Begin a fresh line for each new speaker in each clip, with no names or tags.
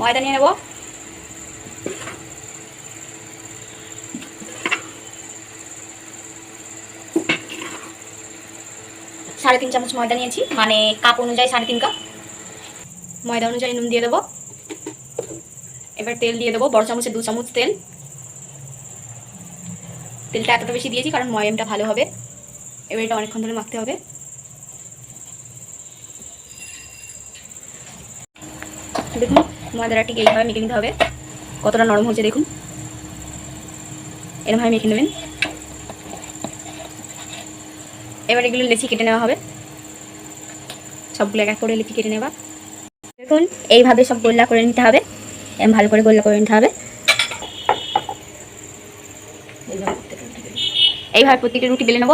ময়দা নিয়ে নেব। সাড়ে 3 চামচ ময়দা নিয়েছি, মানে কাপ অনুযায়ী 3.5 কাপ। ময়দা অনুযায়ী নুন দিয়ে দেবো। এবার তেল দিয়ে দেবো, বড় চামচে 2 চামচ তেল। তেলটা এতটা বেশি দিয়েছি কারণ ময়ামটা ভালো হবে। এবার এটা অনেকক্ষণ ধরে মাখতে হবে। দেখুন ময়দাটা ঠিক এইভাবে মেখে নিতে হবে। কতটা নরম হচ্ছে দেখুন, এরকমভাবে মেখে নেবেন। এবার এগুলো লেচি কেটে নেওয়া হবে, সবগুলো এক এক করে লেচি কেটে নেওয়া। দেখুন এইভাবে সব গোল্লা করে নিতে হবে, ভালো করে গোল্লা করে নিতে হবে। এইভাবে প্রত্যেকটা রুটি বেলে নেব।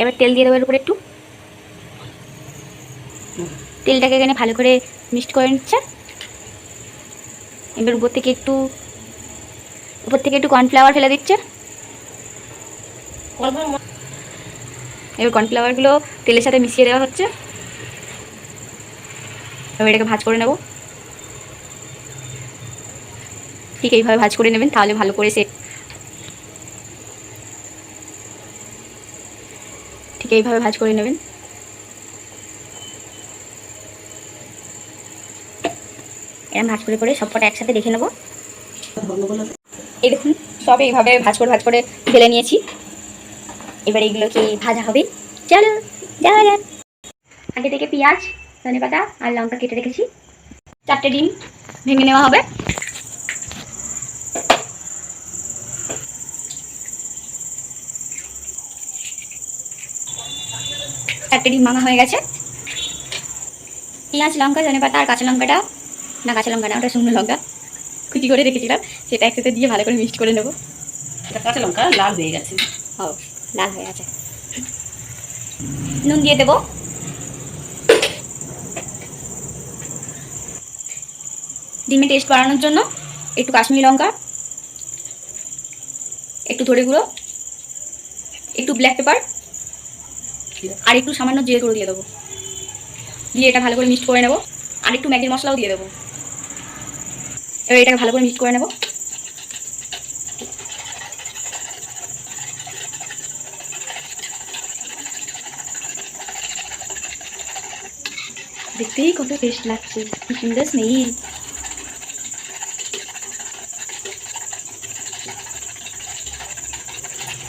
এবার তেল দিয়ে দেবো এর উপরে একটু। তেলটাকে এখানে ভালো করে মিক্সড করে নিচ্ছে। এবার উপর থেকে একটু কর্নফ্লাওয়ার ফেলে দিচ্ছে। এবার কর্নফ্লাওয়ারগুলো তেলের সাথে মিশিয়ে দেওয়া হচ্ছে। এবার এটাকে ভাজ করে নেব। ঠিক এইভাবে ভাজ করে নেবেন, তাহলে ভালো করে ঠিক এইভাবে ভাজ করে নেবেন। এরকম ভাজ করে সবকটা একসাথে দেখে নেব। এই দেখুন সব এইভাবে ভাজ করে ঢেলে নিয়েছি। এবার এইগুলোকে ভাজা হবে। চলো যাওয়া যাক। আগে থেকে পেঁয়াজ, ধনেপাতা আর লঙ্কা কেটে রেখেছি। 4টে ডিম ভেঙে নেওয়া হবে। চারটে ডিম ভাঙা হয়ে গেছে। পেঁয়াজ, লঙ্কা, ধনেপাতা আর কাঁচা লঙ্কাটা কাঁচা লঙ্কা না, ওটা শুকনো লঙ্কা কুচি করে রেখেছিলাম, সেটা একসাথে দিয়ে ভালো করে মিক্সড করে নেবো।
কাঁচা লঙ্কা লাল হয়ে গেছে।
ও লাল হয়ে গেছে। নুন দিয়ে দেবো। ডিমে টেস্ট বাড়ানোর জন্য একটু কাশ্মীরি লঙ্কা, একটু ধনে গুঁড়ো, একটু ব্ল্যাক পেপার আর একটু সামান্য জিরে গুঁড়ো দিয়ে দেবো। দিয়ে এটা ভালো করে মিক্সড করে নেবো। আর একটু ম্যাগির মশলাও দিয়ে দেবো। এবার এটাকে ভালো করে মিক্সড করে নেবো। দেখতেই কত টেস্ট লাগছে, কি সুন্দর স্মেল।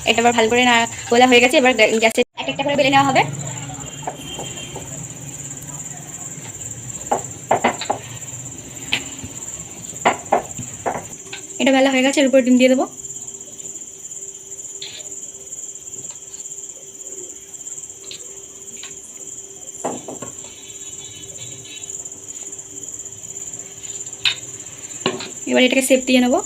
এটা আবার ভালো করে না গোলা হয়ে গেছে। এবার গ্যাসে এক একটা করে বেলে নেওয়া হবে। এটা বেলা হয়ে গেছে, এর উপর ডিম দিয়ে দেবো। এবার এটাকে শেপ দিয়ে নেবো।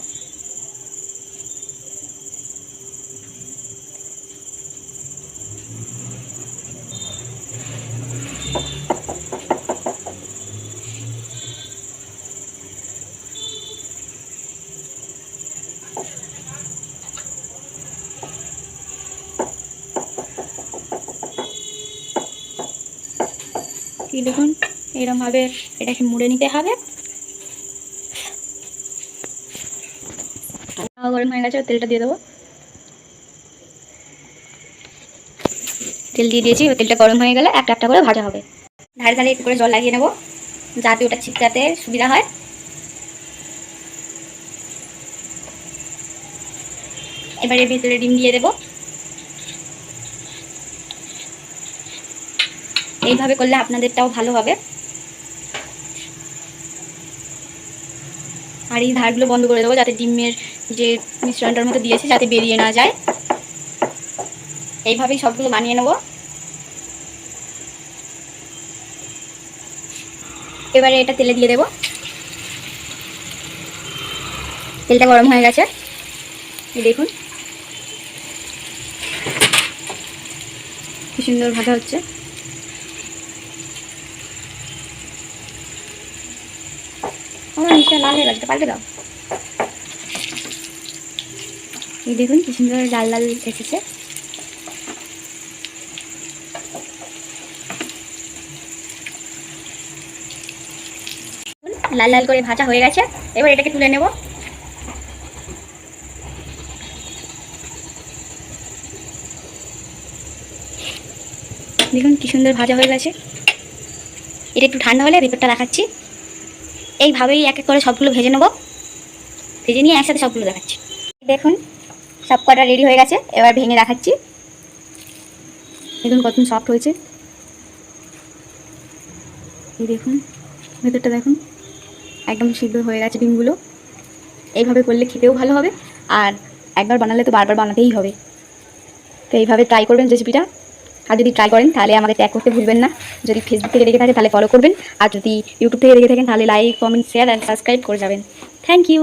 এই দেখুন এরকম ভাবে এটাকে মুড়ে নিতে হবে। গরম হয়ে গেছে, তেলটা দিয়ে দেবো। তেল দিয়ে দিয়েছি, তেলটা গরম হয়ে গেলে একটা একটা করে ভাজা হবে। ধারে ধারে একটু করে জল লাগিয়ে নেবো, যাতে ওটা ছিটকাতে সুবিধা হয়। এবারে ভেতরে ডিম দিয়ে দেবো। এইভাবে করলে আপনাদেরটাও ভালো হবে। আর এই ধারগুলো বন্ধ করে দেবো, যাতে ডিমের যে মিশ্রণটার মতো দিয়েছি যাতে বেরিয়ে না যায়। এইভাবেই সবগুলো বানিয়ে নেব। এবারে এটা তেলে দিয়ে দেবো। তেলটা গরম হয়ে গেছে, দেখুন কি সুন্দর ভাজা হচ্ছে। আমার নিচটা লাল হয়ে গেছে, পাল্টে দাও। এই দেখুন কি সুন্দর লাল লাল এসেছে। লাল লাল করে ভাজা হয়ে গেছে। এবার এটাকে তুলে নেব। দেখুন কি সুন্দর ভাজা হয়ে গেছে। এটা একটু ঠান্ডা হলে ভেতরটা দেখাচ্ছি। এইভাবেই এক এক করে সবগুলো ভেজে নেব। ভেজে নিয়ে একসাথে সবগুলো দেখাচ্ছি। দেখুন সব কটা রেডি হয়ে গেছে। এবার ভেঙে দেখাচ্ছি। দেখুন কত সফট হয়েছে। এই দেখুন ভেতরটা দেখুন একদম সিদ্ধ হয়ে গেছে ডিমগুলো। এইভাবে করলে খেতেও ভালো হবে, আর একবার বানালে তো বারবার বানাতেই হবে। তো এইভাবে ট্রাই করবেন রেসিপিটা। আর যদি ট্রাই করেন তাহলে আমাকে ট্যাগ করতে ভুলবেন না। যদি ফেসবুক থেকে দেখে থাকেন তাহলে ফলো করবেন, আর যদি ইউটিউব থেকে দেখে থাকেন তাহলে like, comment, share and subscribe করে যাবেন। Thank you.